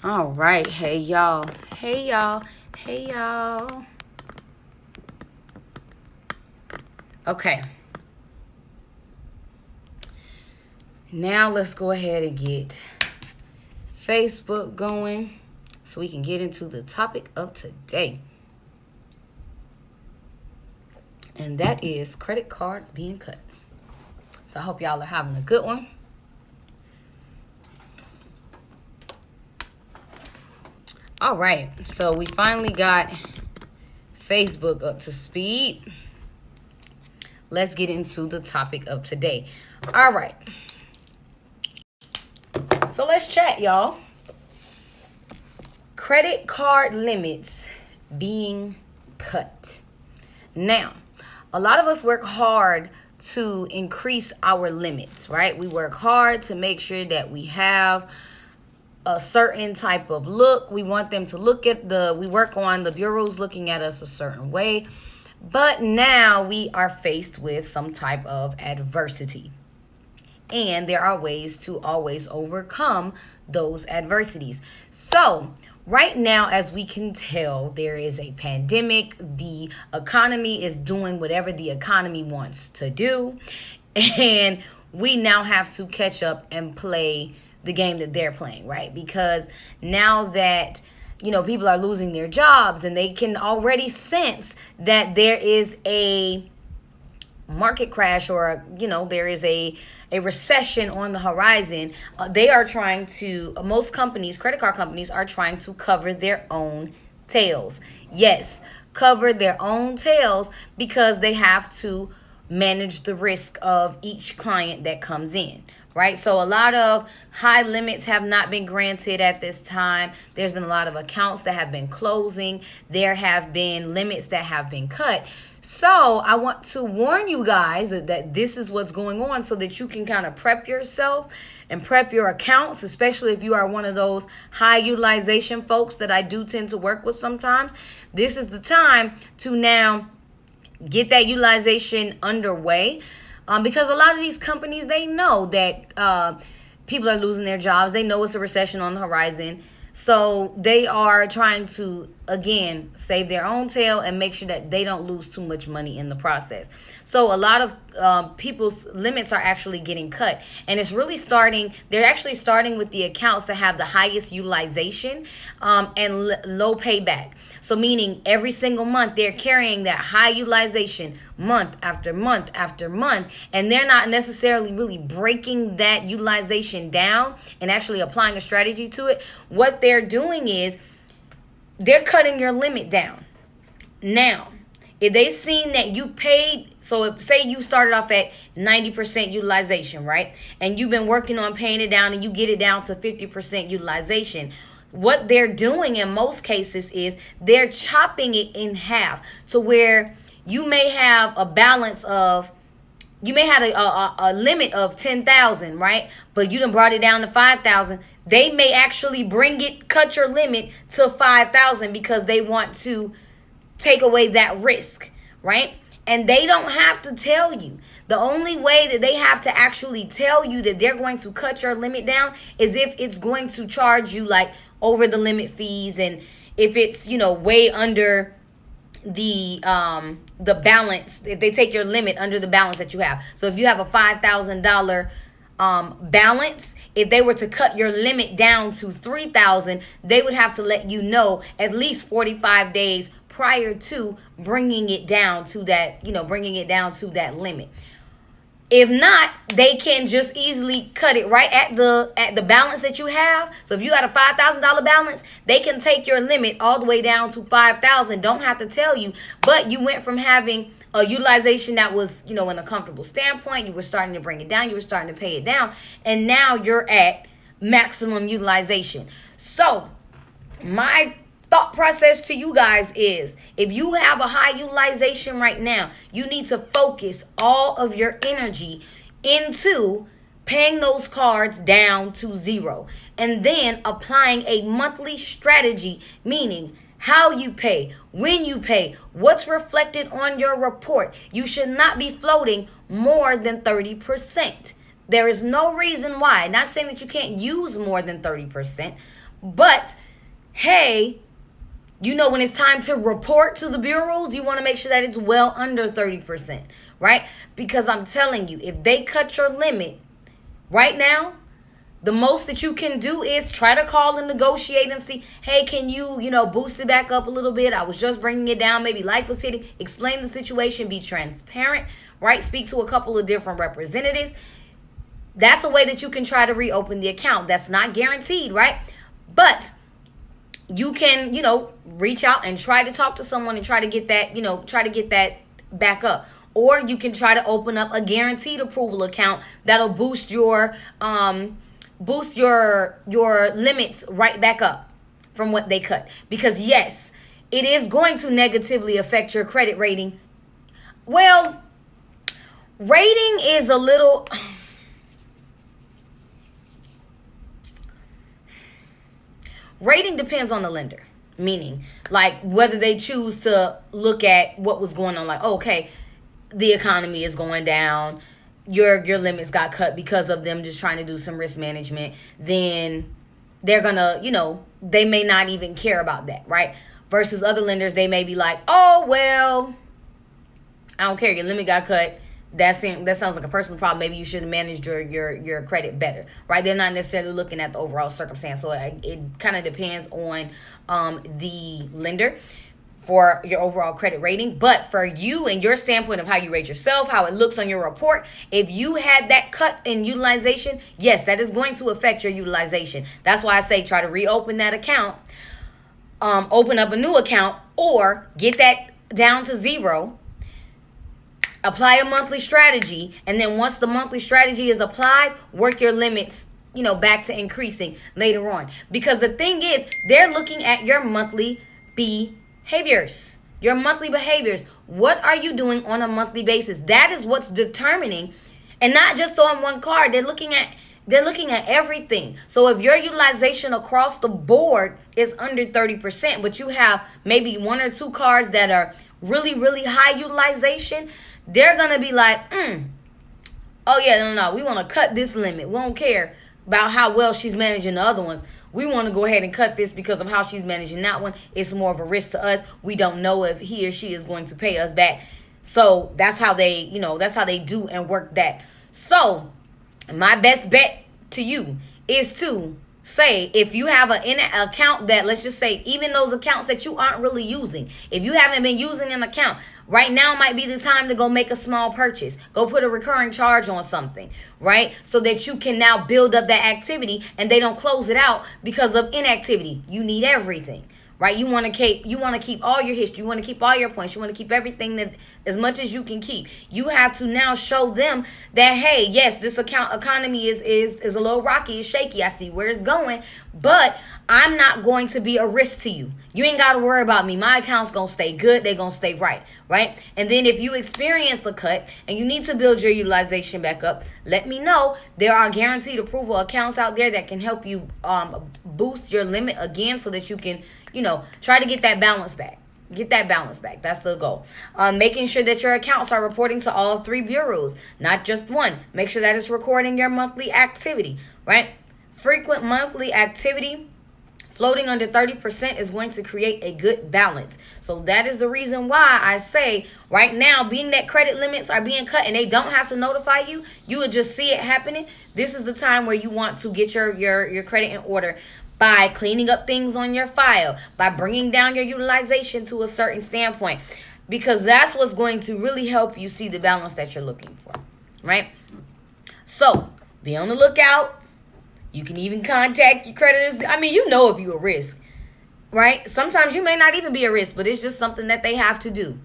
All right. Hey, y'all. Hey, y'all. Hey, y'all. Okay. Now let's go ahead and get Facebook going so we can get into the topic of today. And that is credit cards being cut. So I hope y'all are having a good one. All right. So we finally got Facebook up to speed. Let's get into the topic of today. All right. So let's chat, y'all. Credit card limits being cut. Now, a lot of us work hard to increase our limits, right? We work hard to make sure that we have a certain type of look. We want them to look at we work on the bureaus looking at us a certain way. But now we are faced with some type of adversity. And there are ways to always overcome those adversities. So, right now, as we can tell, there is a pandemic. The economy is doing whatever the economy wants to do. And we now have to catch up and play the game that they're playing, right? Because now that people are losing their jobs and they can already sense that there is a market crash or there is a recession on the horizon. They are trying to, most companies, credit card companies, are trying to cover their own tails. Yes, cover their own tails because they have to manage the risk of each client that comes in, right? So a lot of high limits have not been granted at this time. There's been a lot of accounts that have been closing. There have been limits that have been cut. So I want to warn you guys that this is what's going on so that you can kind of prep yourself and prep your accounts, especially if you are one of those high utilization folks that I do tend to work with sometimes. This is the time to now get that utilization underway, because a lot of these companies, they know that people are losing their jobs. They know it's a recession on the horizon. So they are trying to, again, save their own tail and make sure that they don't lose too much money in the process. So a lot of people's limits are actually getting cut. And it's really they're actually starting with the accounts that have the highest utilization and low payback. So meaning every single month they're carrying that high utilization month after month after month, and they're not necessarily really breaking that utilization down and actually applying a strategy to it. What they're doing is they're cutting your limit down. Now, if they seen that you paid, so if, say you started off at 90% utilization, right? And you've been working on paying it down and you get it down to 50% utilization. What they're doing in most cases is they're chopping it in half to where you may have a balance of, you may have a limit of 10,000, right? But you done brought it down to 5,000. They may actually cut your limit to 5,000 because they want to take away that risk, right? And they don't have to tell you. The only way that they have to actually tell you that they're going to cut your limit down is if it's going to charge you like over the limit fees, and if it's way under the balance, if they take your limit under the balance that you have. So if you have a $5,000 balance, if they were to cut your limit down to 3,000, they would have to let you know at least 45 days prior to bringing it down to that limit. If not, they can just easily cut it right at the balance that you have. So if you got a $5,000 balance, they can take your limit all the way down to 5,000. Don't have to tell you, but you went from having a utilization that was, in a comfortable standpoint. You were starting to bring it down. You were starting to pay it down, and now you're at maximum utilization. So my thought process to you guys is, if you have a high utilization right now, you need to focus all of your energy into paying those cards down to zero, and then applying a monthly strategy, meaning how you pay, when you pay, what's reflected on your report. You should not be floating more than 30%. There is no reason why. Not saying that you can't use more than 30%, but hey, you know, when it's time to report to the bureaus, you want to make sure that it's well under 30%, right? Because I'm telling you, if they cut your limit right now, the most that you can do is try to call and negotiate and see, hey, can you, boost it back up a little bit? I was just bringing it down. Maybe life was hitting. Explain the situation. Be transparent, right? Speak to a couple of different representatives. That's a way that you can try to reopen the account. That's not guaranteed, right? But you can, reach out and try to talk to someone and try to get that, back up. Or you can try to open up a guaranteed approval account that'll boost your limits right back up from what they cut. Because yes, it is going to negatively affect your credit rating. Well, rating is a little... Rating depends on the lender, meaning like whether they choose to look at what was going on, like, okay, the economy is going down, your limits got cut because of them just trying to do some risk management, then they're gonna, they may not even care about that, right? Versus other lenders, they may be like, oh, well, I don't care, your limit got cut. That sounds like a personal problem. Maybe you should have managed your credit better, right? They're not necessarily looking at the overall circumstance. So it kind of depends on the lender for your overall credit rating. But for you and your standpoint of how you rate yourself, how it looks on your report, if you had that cut in utilization, yes, that is going to affect your utilization. That's why I say try to reopen that account, open up a new account, or get that down to zero. Apply a monthly strategy, and then once the monthly strategy is applied, work your limits, back to increasing later on. Because the thing is, they're looking at your monthly behaviors. Your monthly behaviors. What are you doing on a monthly basis? That is what's determining, and not just on one card. They're looking at everything. So if your utilization across the board is under 30%, but you have maybe one or two cards that are really, really high utilization, they're going to be like, oh yeah, no, we want to cut this limit. We don't care about how well she's managing the other ones. We want to go ahead and cut this because of how she's managing that one. It's more of a risk to us. We don't know if he or she is going to pay us back. So that's how they, do and work that. So my best bet to you is to say, if you have an account that, let's just say, even those accounts that you aren't really using, if you haven't been using an account, right now might be the time to go make a small purchase. Go put a recurring charge on something, right? So that you can now build up that activity and they don't close it out because of inactivity. You need everything, right? You want to keep all your history. You want to keep all your points. You want to keep everything, that as much as you can keep. You have to now show them that, hey, yes, this economy is a little rocky, it's shaky. I see where it's going, but I'm not going to be a risk to you. You ain't got to worry about me. My account's going to stay good. They're going to stay right? And then if you experience a cut and you need to build your utilization back up, let me know. There are guaranteed approval accounts out there that can help you boost your limit again so that you can, try to get that balance back. Get that balance back. That's the goal. Making sure that your accounts are reporting to all three bureaus, not just one. Make sure that it's recording your monthly activity, right? Frequent monthly activity floating under 30% is going to create a good balance. So that is the reason why I say right now, being that credit limits are being cut and they don't have to notify you, you will just see it happening. This is the time where you want to get your credit in order by cleaning up things on your file, by bringing down your utilization to a certain standpoint, because that's what's going to really help you see the balance that you're looking for, right? So be on the lookout. You can even contact your creditors. I mean, if you're a risk, right? Sometimes you may not even be a risk, but it's just something that they have to do,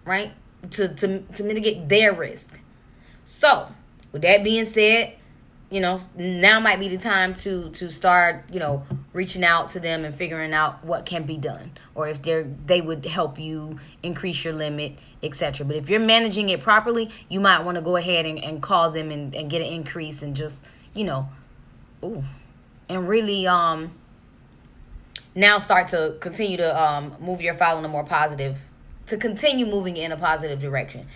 right? To mitigate their risk. So with that being said, now might be the time to start, reaching out to them and figuring out what can be done, or if they would help you increase your limit, etc. But if you're managing it properly, you might want to go ahead and call them and get an increase and just, and really now start to continue to move your file in a more positive, to continue moving in a positive direction.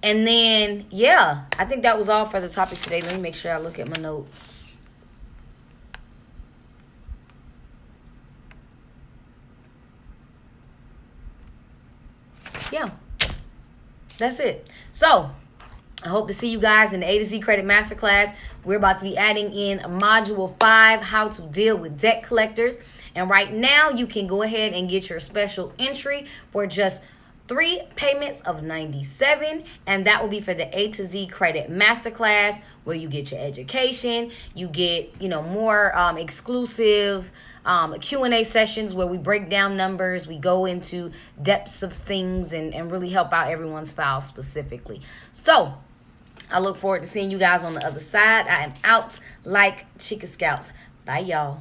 And then, yeah, I think that was all for the topic today. Let me make sure I look at my notes. Yeah, that's it. So, I hope to see you guys in the A to Z Credit Masterclass. We're about to be adding in Module 5, how to deal with debt collectors. And right now, you can go ahead and get your special entry for just 3 payments of $97, and that will be for the A to Z Credit Masterclass, where you get your education, you get more exclusive Q&A sessions where we break down numbers, we go into depths of things, and really help out everyone's file specifically. So I look forward to seeing you guys on the other side. I am out like Chica Scouts. Bye, y'all.